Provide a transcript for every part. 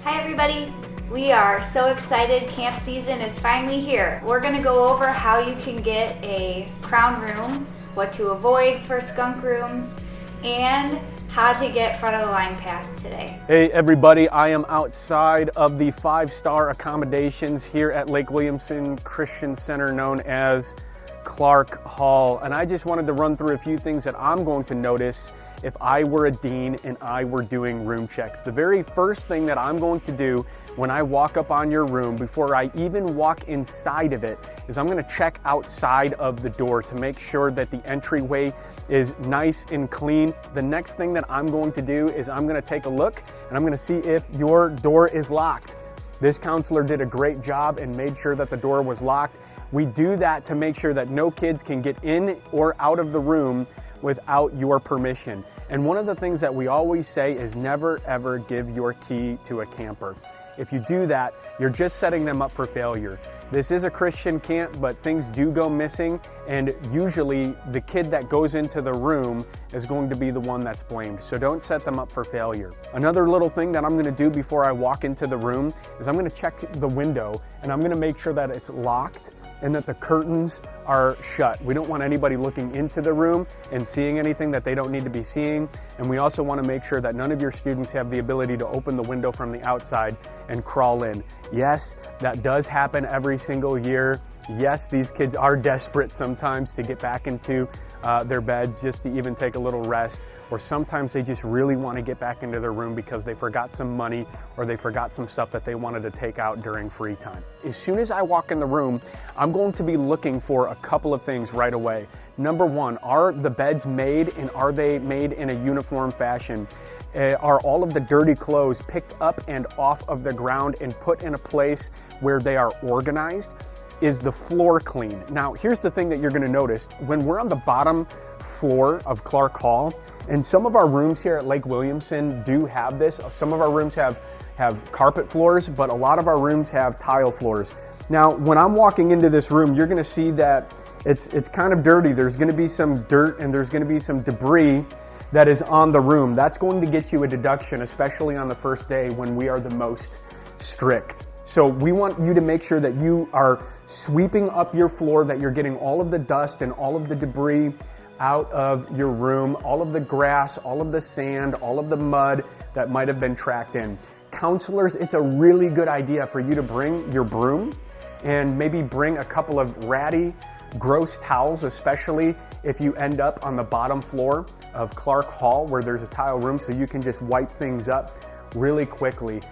Hi everybody! We are so excited. Camp season is finally here. We're going to go over how you can get a crown room, what to avoid for skunk rooms, and how to get front of the line pass today. Hey everybody, I am outside of the 5-star accommodations here at Lake Williamson Christian Center known as Clark Hall. And I just wanted to run through a few things that I'm going to notice if I were a dean and I were doing room checks. The very first thing that I'm going to do when I walk up on your room, before I even walk inside of it, is I'm gonna check outside of the door to make sure that the entryway is nice and clean. The next thing that I'm going to do is I'm gonna take a look and I'm gonna see if your door is locked. This counselor did a great job and made sure that the door was locked. We do that to make sure that no kids can get in or out of the room without your permission. And one of the things that we always say is never ever give your key to a camper. If you do that, you're just setting them up for failure. This is a Christian camp, but things do go missing, and usually the kid that goes into the room is going to be the one that's blamed. So don't set them up for failure. Another little thing that I'm gonna do before I walk into the room is I'm gonna check the window and I'm gonna make sure that it's locked and that the curtains are shut. We don't want anybody looking into the room and seeing anything that they don't need to be seeing. And we also want to make sure that none of your students have the ability to open the window from the outside and crawl in. Yes, that does happen every single year. Yes, these kids are desperate sometimes to get back into their beds just to even take a little rest. Or sometimes they just really want to get back into their room because they forgot some money or they forgot some stuff that they wanted to take out during free time. As soon as I walk in the room, I'm going to be looking for a couple of things right away. Number one, are the beds made and are they made in a uniform fashion? Are all of the dirty clothes picked up and off of the ground and put in a place where they are organized? Is the floor clean? Now, here's the thing that you're gonna notice. When we're on the bottom floor of Clark Hall, and some of our rooms here at Lake Williamson do have this. Some of our rooms have carpet floors, but a lot of our rooms have tile floors. Now, when I'm walking into this room, you're gonna see that it's kind of dirty. There's gonna be some dirt and there's gonna be some debris that is on the room. That's going to get you a deduction, especially on the first day when we are the most strict. So we want you to make sure that you are sweeping up your floor, that you're getting all of the dust and all of the debris out of your room, all of the grass, all of the sand, all of the mud that might have been tracked in. Counselors, it's a really good idea for you to bring your broom and maybe bring a couple of ratty, gross towels, especially if you end up on the bottom floor of Clark Hall where there's a tile room, so you can just wipe things up really quickly.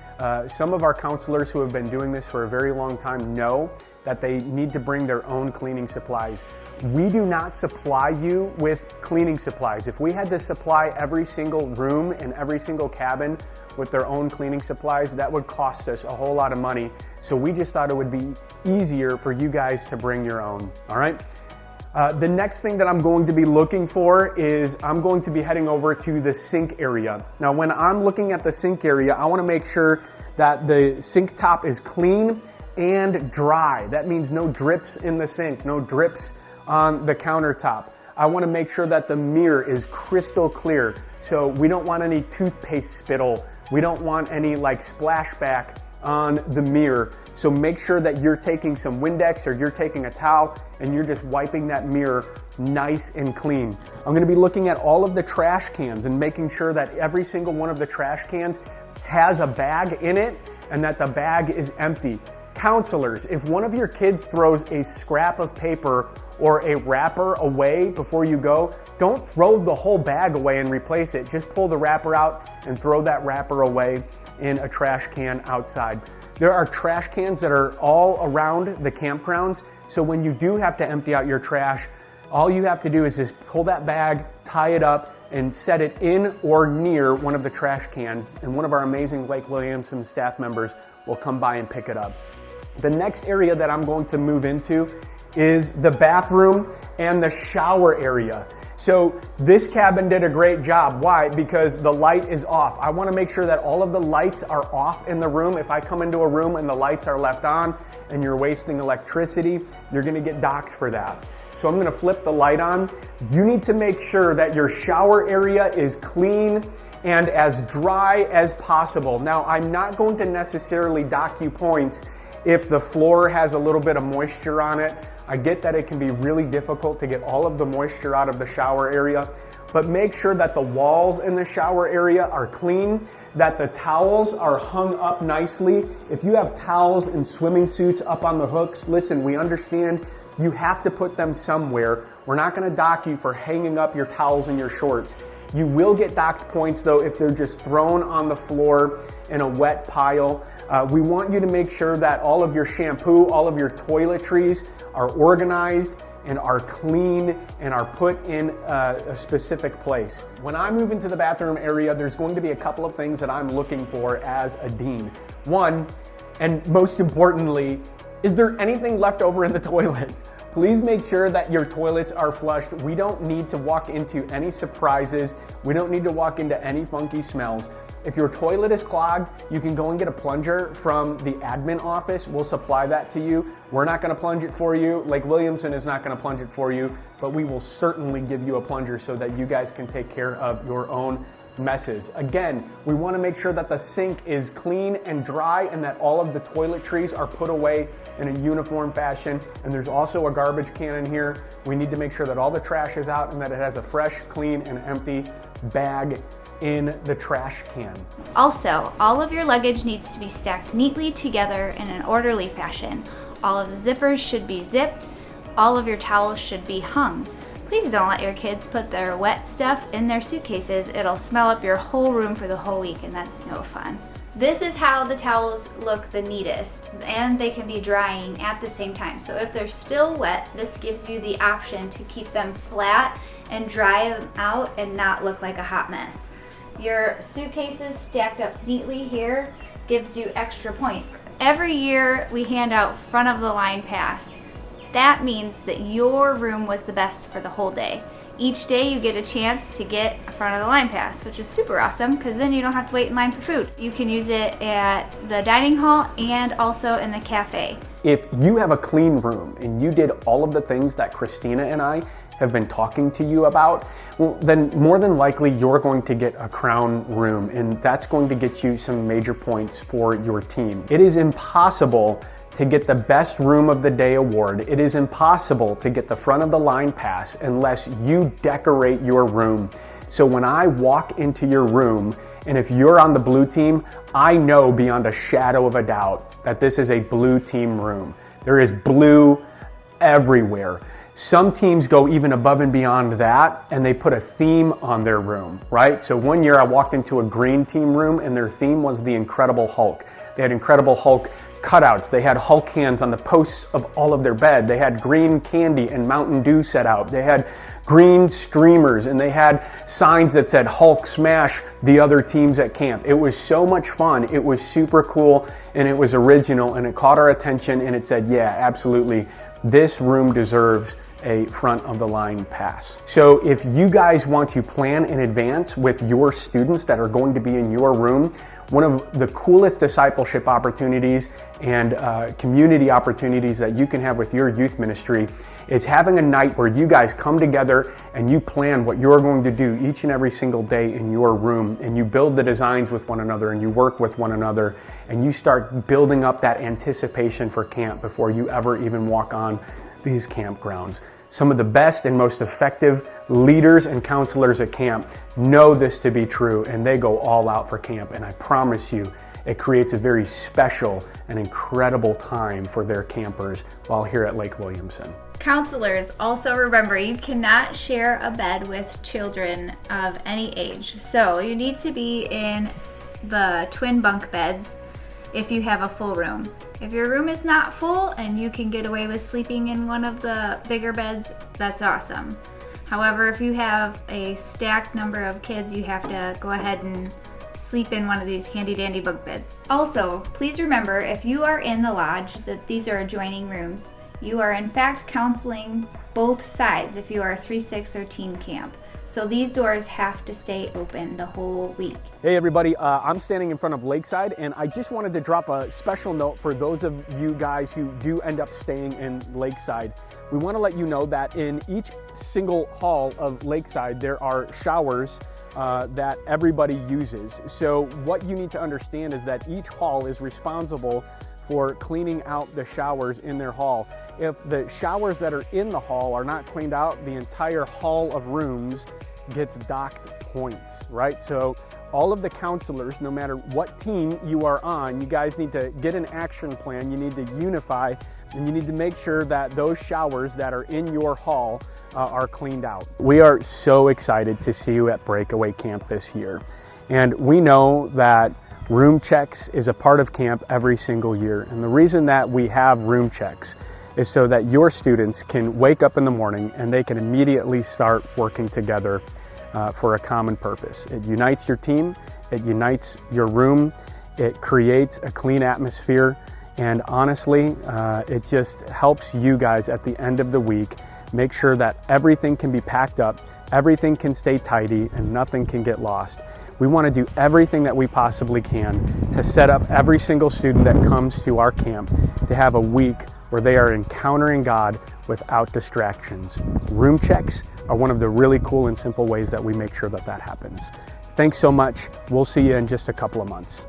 Some of our counselors who have been doing this for a very long time know that they need to bring their own cleaning supplies. We do not supply you with cleaning supplies. If we had to supply every single room and every single cabin with their own cleaning supplies, that would cost us a whole lot of money. So we just thought it would be easier for you guys to bring your own, all right? The next thing that I'm going to be looking for is I'm going to be heading over to the sink area. Now, when I'm looking at the sink area, I want to make sure that the sink top is clean and dry. That means no drips in the sink, no drips on the countertop. I want to make sure that the mirror is crystal clear. So we don't want any toothpaste spittle. We don't want any splashback on the mirror. So make sure that you're taking some Windex or you're taking a towel and you're just wiping that mirror nice and clean. I'm going to be looking at all of the trash cans and making sure that every single one of the trash cans has a bag in it and that the bag is empty. Counselors, if one of your kids throws a scrap of paper or a wrapper away before you go, don't throw the whole bag away and replace it. Just pull the wrapper out and throw that wrapper away in a trash can outside. There are trash cans that are all around the campgrounds, so when you do have to empty out your trash, all you have to do is just pull that bag, tie it up, and set it in or near one of the trash cans, and one of our amazing Lake Williamson staff members will come by and pick it up. The next area that I'm going to move into is the bathroom and the shower area. So this cabin did a great job. Why? Because the light is off. I want to make sure that all of the lights are off in the room. If I come into a room and the lights are left on and you're wasting electricity, you're going to get docked for that. So I'm going to flip the light on. You need to make sure that your shower area is clean and as dry as possible. Now, I'm not going to necessarily dock you points if the floor has a little bit of moisture on it. I get that it can be really difficult to get all of the moisture out of the shower area, but make sure that the walls in the shower area are clean, that the towels are hung up nicely. If you have towels and swimming suits up on the hooks, listen, we understand you have to put them somewhere. We're not gonna dock you for hanging up your towels and your shorts. You will get docked points though if they're just thrown on the floor in a wet pile. We want you to make sure that all of your shampoo, all of your toiletries are organized and are clean and are put in a specific place. When I move into the bathroom area, there's going to be a couple of things that I'm looking for as a dean. One, and most importantly, is there anything left over in the toilet? Please make sure that your toilets are flushed. We don't need to walk into any surprises. We don't need to walk into any funky smells. If your toilet is clogged, you can go and get a plunger from the admin office. We'll supply that to you. We're not gonna plunge it for you. Lake Williamson is not gonna plunge it for you, but we will certainly give you a plunger so that you guys can take care of your own messes. Again, we wanna make sure that the sink is clean and dry and that all of the toiletries are put away in a uniform fashion. And there's also a garbage can in here. We need to make sure that all the trash is out and that it has a fresh, clean, and empty bag in the trash can. Also, all of your luggage needs to be stacked neatly together in an orderly fashion. All of the zippers should be zipped. All of your towels should be hung. Please don't let your kids put their wet stuff in their suitcases. It'll smell up your whole room for the whole week, and that's no fun. This is how the towels look the neatest, and they can be drying at the same time. So if they're still wet, this gives you the option to keep them flat and dry them out and not look like a hot mess. Your suitcases stacked up neatly here gives you extra points. Every year we hand out front of the line pass. That means that your room was the best for the whole day. Each day you get a chance to get a front of the line pass, which is super awesome because then you don't have to wait in line for food. You can use it at the dining hall and also in the cafe. If you have a clean room and you did all of the things that Christina and I have been talking to you about, well, then more than likely you're going to get a crown room, and that's going to get you some major points for your team. It is impossible to get the best room of the day award. It is impossible to get the front of the line pass unless you decorate your room. So when I walk into your room, and if you're on the blue team, I know beyond a shadow of a doubt that this is a blue team room. There is blue everywhere. Some teams go even above and beyond that, and they put a theme on their room, right? So one year I walked into a green team room and their theme was the Incredible Hulk. They had Incredible Hulk cutouts. They had Hulk hands on the posts of all of their bed. They had green candy and Mountain Dew set out. They had green streamers, and they had signs that said Hulk smash the other teams at camp. It was so much fun. It was super cool, and it was original, and it caught our attention, and it said, yeah, absolutely, this room deserves a front of the line pass. So if you guys want to plan in advance with your students that are going to be in your room, one of the coolest discipleship opportunities and community opportunities that you can have with your youth ministry is having a night where you guys come together and you plan what you're going to do each and every single day in your room, and you build the designs with one another and you work with one another, and you start building up that anticipation for camp before you ever even walk on these campgrounds. Some of the best and most effective leaders and counselors at camp know this to be true, and they go all out for camp. And I promise you, it creates a very special and incredible time for their campers while here at Lake Williamson. Counselors, also remember you cannot share a bed with children of any age. So you need to be in the twin bunk beds if you have a full room. If your room is not full and you can get away with sleeping in one of the bigger beds, that's awesome. However, if you have a stacked number of kids, you have to go ahead and sleep in one of these handy dandy bunk beds. Also, please remember if you are in the lodge that these are adjoining rooms. You are in fact counseling both sides if you are 3-6 or teen camp. So these doors have to stay open the whole week. Hey everybody, I'm standing in front of Lakeside, and I just wanted to drop a special note for those of you guys who do end up staying in Lakeside. We want to let you know that in each single hall of Lakeside, there are showers that everybody uses. So what you need to understand is that each hall is responsible for cleaning out the showers in their hall. If the showers that are in the hall are not cleaned out, the entire hall of rooms gets docked points, right? So all of the counselors, no matter what team you are on, you guys need to get an action plan. You need to unify, and you need to make sure that those showers that are in your hall are cleaned out. We are so excited to see you at Breakaway Camp this year. And we know that room checks is a part of camp every single year. And the reason that we have room checks is so that your students can wake up in the morning and they can immediately start working together for a common purpose. It unites your team, it unites your room, it creates a clean atmosphere, and honestly, it just helps you guys at the end of the week make sure that everything can be packed up, everything can stay tidy, and nothing can get lost. We want to do everything that we possibly can to set up every single student that comes to our camp to have a week where they are encountering God without distractions. Room checks are one of the really cool and simple ways that we make sure that that happens. Thanks so much. We'll see you in just a couple of months.